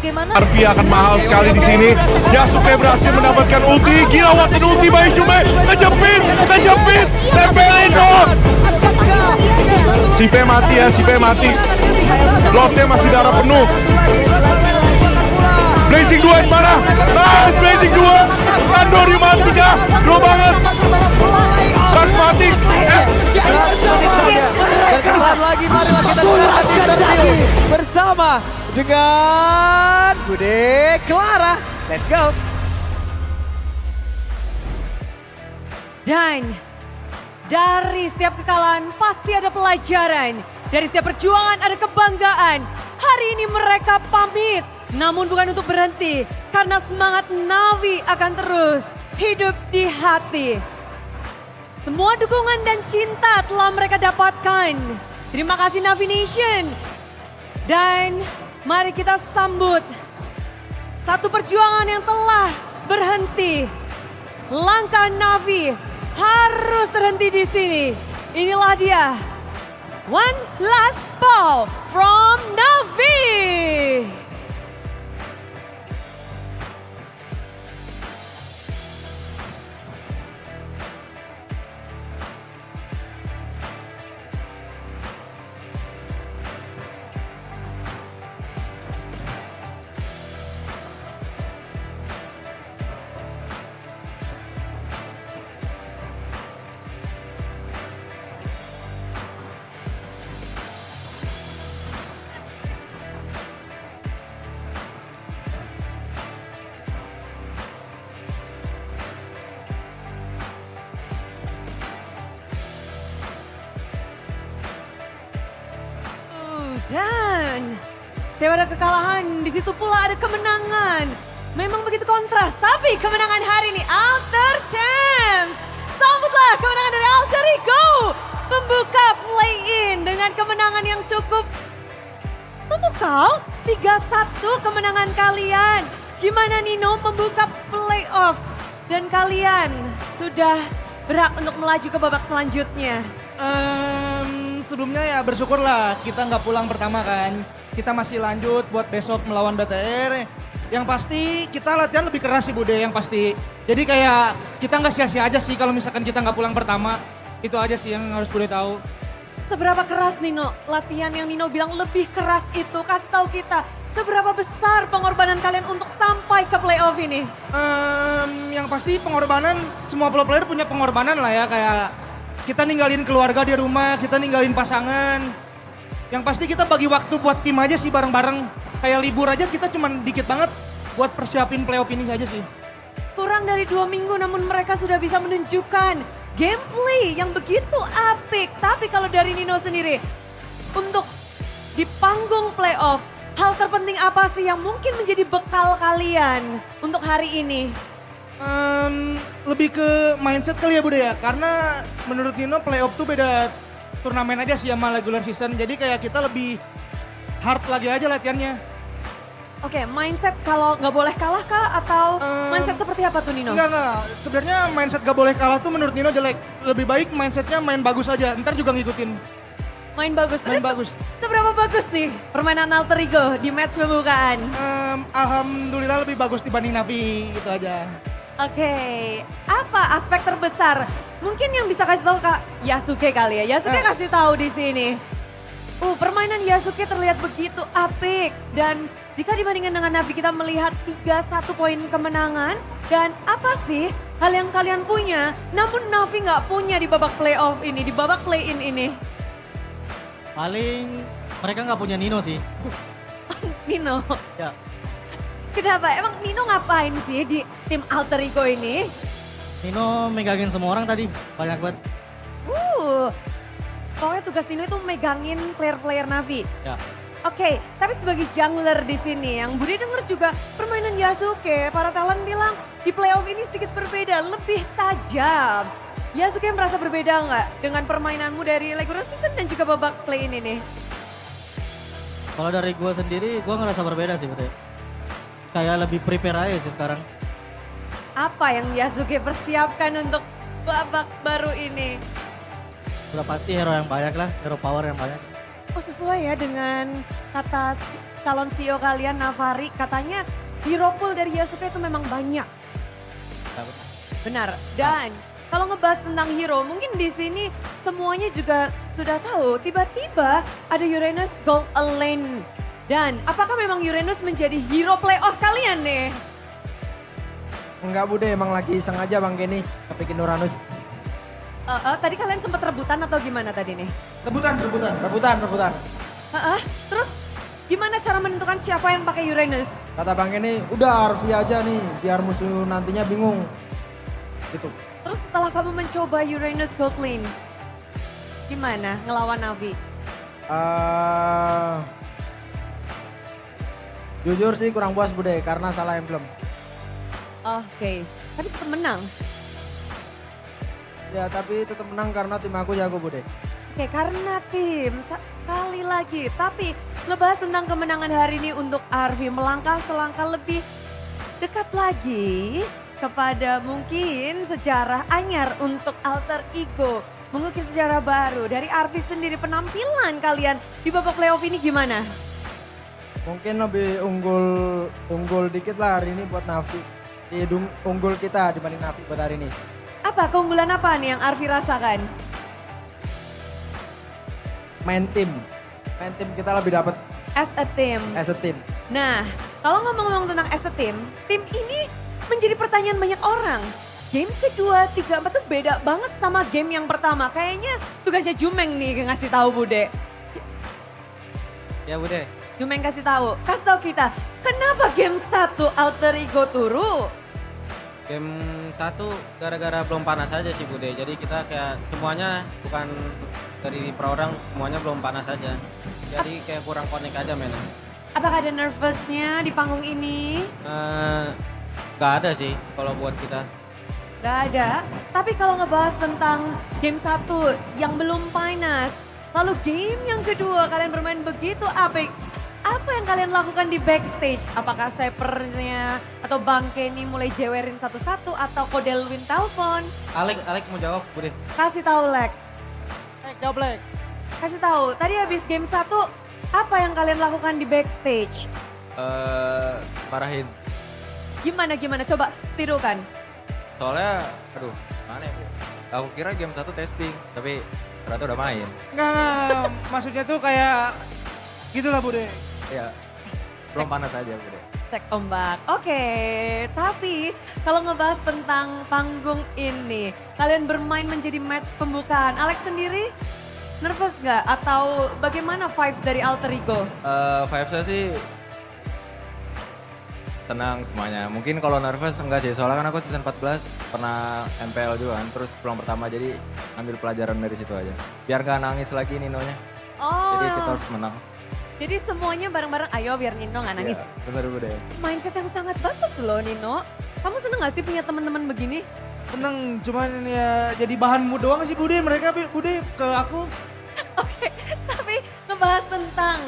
Bagaimana? Arpi akan mahal sekali di sini. Yasuke berhasil mendapatkan ulti. Gila, what an ulti by Jume. Kejepit, tempelin dong. Si P mati ya, si P mati. Lotnya masih darah penuh. Blazing 2 yang mana? Nice, Blazing 2. Kandori mati kah? Bro banget. Lars mati. Last menit saja. Dan sesaat lagi marilah kita dengarkan interview bersama dengan Bude Clara. Let's go. Dan dari setiap kekalahan pasti ada pelajaran. Dari setiap perjuangan ada kebanggaan. Hari ini mereka pamit. Namun bukan untuk berhenti. Karena semangat Navi akan terus hidup di hati. Semua dukungan dan cinta telah mereka dapatkan. Terima kasih Navi Nation. Dan mari kita sambut satu perjuangan yang telah berhenti. Langkah Navi harus terhenti di sini. Inilah dia. One last ball from Navi. Dan daripada kekalahan, di situ pula ada kemenangan. Memang begitu kontras, tapi kemenangan hari ini Alter Champs. Sambutlah kemenangan dari Alter Ego. Membuka play-in dengan kemenangan yang cukup memukau. 3-1 kemenangan kalian. Gimana Nino membuka playoff? Dan kalian sudah berhak untuk melaju ke babak selanjutnya. Sebelumnya ya bersyukurlah kita nggak pulang pertama kan. Kita masih lanjut buat besok melawan BTR. Yang pasti kita latihan lebih keras sih Bude yang pasti. Jadi kayak kita nggak sia-sia aja sih kalau misalkan kita nggak pulang pertama. Itu aja sih yang harus Bude tahu. Seberapa keras Nino? Latihan yang Nino bilang lebih keras itu. Kasih tahu kita seberapa besar pengorbanan kalian untuk sampai ke playoff ini? Yang pasti pengorbanan, semua player punya pengorbanan lah ya. Kayak kita ninggalin keluarga di rumah, kita ninggalin pasangan. Yang pasti kita bagi waktu buat tim aja sih bareng-bareng. Kayak libur aja kita cuman dikit banget buat persiapin playoff ini aja sih. Kurang dari 2 minggu namun mereka sudah bisa menunjukkan gameplay yang begitu apik. Tapi kalau dari Nino sendiri, untuk di panggung playoff, hal terpenting apa sih yang mungkin menjadi bekal kalian untuk hari ini? Lebih ke mindset kali ya Bude ya. Karena menurut Nino playoff tuh beda turnamen aja sih sama regular season. Jadi kayak kita lebih hard lagi aja latihannya. Oke, mindset kalau nggak boleh kalah kah atau mindset seperti apa tuh Nino? Enggak. Sebenarnya mindset gak boleh kalah tuh menurut Nino jelek. Lebih baik mindsetnya main bagus aja. Ntar juga ngikutin. Main bagus. Main Terus bagus. Seberapa bagus nih permainan Alter Ego di match pembukaan? Alhamdulillah lebih bagus dibanding Navi gitu aja. Oke, apa aspek terbesar? Mungkin yang bisa kasih tahu Kak Yasuke kali ya. Yasuke kasih tahu di sini. Permainan Yasuke terlihat begitu apik. Dan jika dibandingkan dengan Navi kita melihat 3-1 poin kemenangan. Dan apa sih hal yang kalian punya namun Navi nggak punya di babak playoff ini, di babak play-in ini? Paling mereka nggak punya Nino sih. Nino, Ya, kenapa? Emang Nino ngapain sih di tim Alter Ego ini? Nino megangin semua orang tadi, banyak banget. Pokoknya tugas Nino itu megangin player-player Navi. Ya, Oke, tapi sebagai jungler di sini yang Budi denger juga permainan Yasuke, para talent bilang di playoff ini sedikit berbeda, lebih tajam. Yasuke merasa berbeda nggak dengan permainanmu dari regular season dan juga babak play-in ini? kalau dari gue sendiri, gue ngerasa berbeda sih, betul. Kayak lebih prepare aja sih sekarang. Apa yang Yasuke persiapkan untuk babak baru ini? Udah pasti hero yang banyak lah, hero power yang banyak. Oh sesuai ya dengan kata calon CEO kalian Navari katanya hero pool dari Yasuke itu memang banyak. Benar. Dan kalau ngebahas tentang hero, mungkin di sini semuanya juga sudah tahu. Tiba-tiba ada Uranus Gold Lane. Dan apakah memang Uranus menjadi hero playoff kalian nih? Enggak Bude, emang lagi iseng aja Bang Kenny kepikin Uranus. Tadi kalian sempat rebutan atau gimana tadi nih? Rebutan. Terus gimana cara menentukan siapa yang pakai Uranus? Kata Bang Kenny, udah Arfi aja nih biar musuh nantinya bingung. Gitu. Terus setelah kamu mencoba Uranus Gold Lane, gimana ngelawan Navi? Jujur sih kurang puas Bude karena salah emblem. Oke, tapi tetap menang. Ya tapi tetap menang karena tim aku jago Bude. Oke, karena tim sekali lagi. Tapi ngebahas tentang kemenangan hari ini untuk Arfi melangkah selangkah lebih dekat lagi kepada mungkin sejarah anyar untuk alter ego. Mengukir sejarah baru dari Arfi sendiri, penampilan kalian di babak playoff ini gimana? Mungkin lebih unggul dikit lah hari ini buat Navi. Unggul kita dibanding Navi buat hari ini. Apa keunggulan apa nih yang Arfi rasakan? Main tim kita lebih dapat As a team. as a team. Nah, kalau ngomong-ngomong tentang as a team ini menjadi pertanyaan banyak orang. Game kedua, 3, 4 tuh beda banget sama game yang pertama. Kayaknya tugasnya Jumeng nih ngasih tahu Bude. Ya Bude. Jumeng kasih tahu kita, kenapa game 1 alter ego turu? Game 1 gara-gara belum panas aja sih Bude. Jadi kita kayak semuanya bukan dari per orang, semuanya belum panas aja. Jadi kayak kurang connect aja mainnya. Apakah ada nervousnya di panggung ini? Gak ada sih kalau buat kita. Gak ada. Tapi kalau ngebahas tentang game 1 yang belum panas, lalu game yang kedua kalian bermain begitu apik. Apa yang kalian lakukan di backstage? Apakah Cyphernya atau Bang Kenny mulai jewerin satu-satu atau Kodelwin telepon? Alek mau jawab Bude. Kasih tahu Lek. Jawab Lek. Kasih tahu. Tadi habis game 1 apa yang kalian lakukan di backstage? Marahin. Gimana? Coba tirukan. Soalnya, aduh mana ya Bu? Aku kira game 1 testing, tapi ternyata udah main. Nggak, maksudnya tuh kayak gitulah Bude. Ya, belum panas aja Bude. Cek ombak. Oke, tapi kalau ngebahas tentang panggung ini, kalian bermain menjadi match pembukaan. Alex sendiri nervous nggak? Atau bagaimana vibes dari alter ego? Vibes-nya sih tenang semuanya. Mungkin kalau nervous enggak sih, soalnya kan aku season 14 pernah MPL juga kan, terus peluang pertama jadi ambil pelajaran dari situ aja. Biar gak nangis lagi Ninonya, Oh, jadi kita harus menang. jadi semuanya bareng-bareng, ayo biar Nino nggak nangis. Ya, bener Bude. Mindset yang sangat bagus loh Nino. Kamu seneng gak sih punya teman-teman begini? Seneng, cuman ya jadi bahanmu doang sih Bude. Mereka Bude ke aku. Oke, tapi ngebahas tentang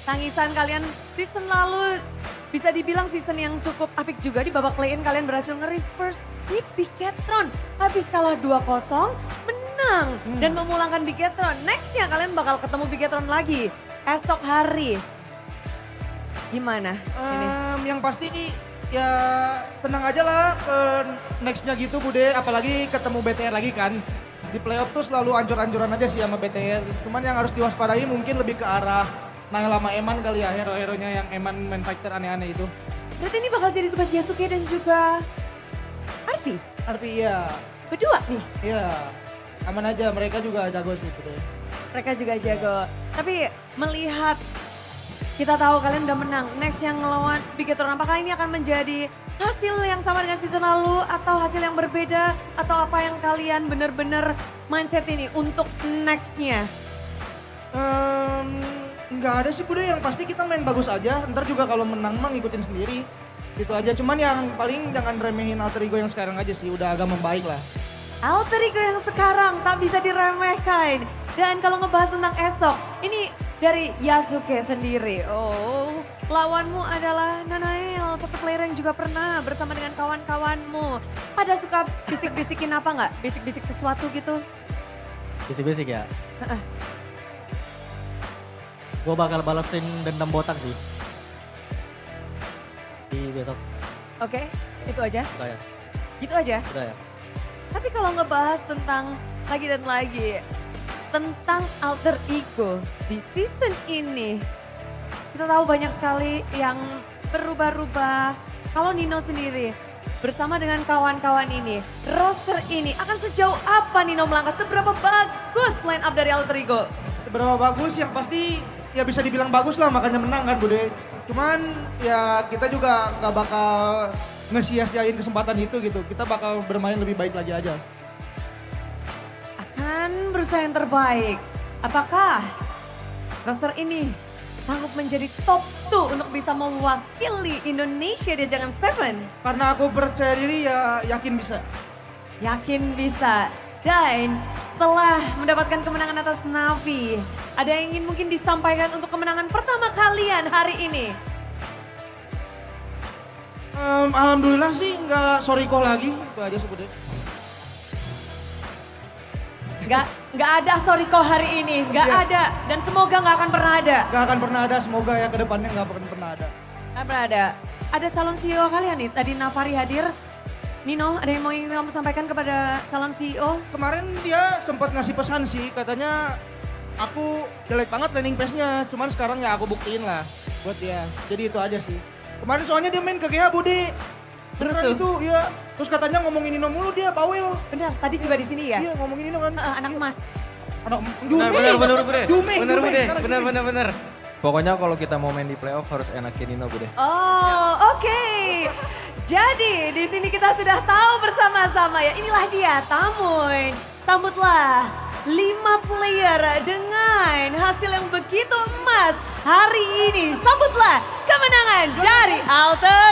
tangisan kalian season lalu, bisa dibilang season yang cukup apik juga. Di babak play-in kalian berhasil nge-reverse sweep Bigetron. Habis kalah 2-0, menang dan memulangkan Bigetron. Nextnya kalian bakal ketemu Bigetron lagi esok hari. Gimana ini? Yang pasti ya senang aja lah ke nextnya gitu Bude. Apalagi ketemu BTR lagi kan. Di playoff tuh selalu ancur-ancuran aja sih sama BTR. Cuman yang harus diwaspadai mungkin lebih ke arah Naila sama Eman kali ya. Hero-heronya yang Eman main fighter aneh-aneh itu. Berarti ini bakal jadi tugas Yasuke dan juga Arfi. Arti iya. Berdua nih. Iya. Aman aja, mereka juga jago sih Bude. Mereka juga jago. Tapi melihat kita tahu kalian udah menang. Next yang ngelawan Bigetron, apakah ini akan menjadi hasil yang sama dengan season lalu atau hasil yang berbeda? Atau apa yang kalian bener-bener mindset ini untuk nextnya? Nggak ada sih Bude, yang pasti kita main bagus aja. Ntar juga kalau menang mah ngikutin sendiri. Gitu aja, cuman yang paling jangan remehin alter ego yang sekarang aja sih, udah agak membaik lah. Alter ego yang sekarang tak bisa diremehkan. Dan kalau ngebahas tentang esok, ini dari Yasuke sendiri. Oh, lawanmu adalah Nanael, satu player yang juga pernah bersama dengan kawan-kawanmu. Pada suka bisik-bisikin apa nggak? Bisik-bisik sesuatu gitu? Bisik-bisik ya. Gue bakal balesin dendam botak sih. di besok. Oke, itu aja. Udah ya, Gitu aja. udah ya. Tapi kalau ngebahas tentang lagi dan lagi tentang alter ego di season ini, kita tahu banyak sekali yang berubah-ubah. Kalau Nino sendiri bersama dengan kawan-kawan ini, roster ini akan sejauh apa Nino melangkah? Seberapa bagus line up dari alter ego? Seberapa bagus yang pasti ya bisa dibilang bagus lah makanya menang kan Bude. Cuman ya kita juga nggak bakal nge-sia-siain kesempatan itu gitu. Kita bakal bermain lebih baik lagi aja. Akan berusaha yang terbaik. Apakah roster ini sanggup menjadi top 2 untuk bisa mewakili Indonesia di ajang M7? Karena aku percaya diri ya yakin bisa. Yakin bisa. Dan setelah mendapatkan kemenangan atas Navi, ada yang ingin mungkin disampaikan untuk kemenangan pertama kalian hari ini? Alhamdulillah sih nggak sorry lagi. Itu aja sebetulnya. Nggak ada sorry kok hari ini, nggak Iya. ada. Dan semoga nggak akan pernah ada. Nggak akan pernah ada, semoga ya ke depannya nggak akan pernah ada. Nggak pernah ada. Ada calon CEO kalian nih, tadi Navari hadir. Nino, ada yang mau ingin kamu sampaikan kepada calon CEO? Kemarin dia sempat ngasih pesan sih, katanya aku jelek banget landing page-nya, cuman sekarang ya aku buktiin lah buat dia. Jadi itu aja sih. Kemarin soalnya dia main ke GH Budi. Beneran Rusuh. itu, iya. Terus katanya ngomongin Nino mulu dia bawel. Benar, tadi juga di sini ya? Iya ngomongin Nino kan. Anak emas. Anak Benar Bude. Jume, Benar. Pokoknya kalau kita mau main di playoff harus enakin Nino Bude. Oh, oke. Jadi di sini kita sudah tahu bersama-sama ya. Inilah dia Tamun. Sambutlah 5 player dengan hasil yang begitu emas hari ini. Sambutlah kemenangan dari Alter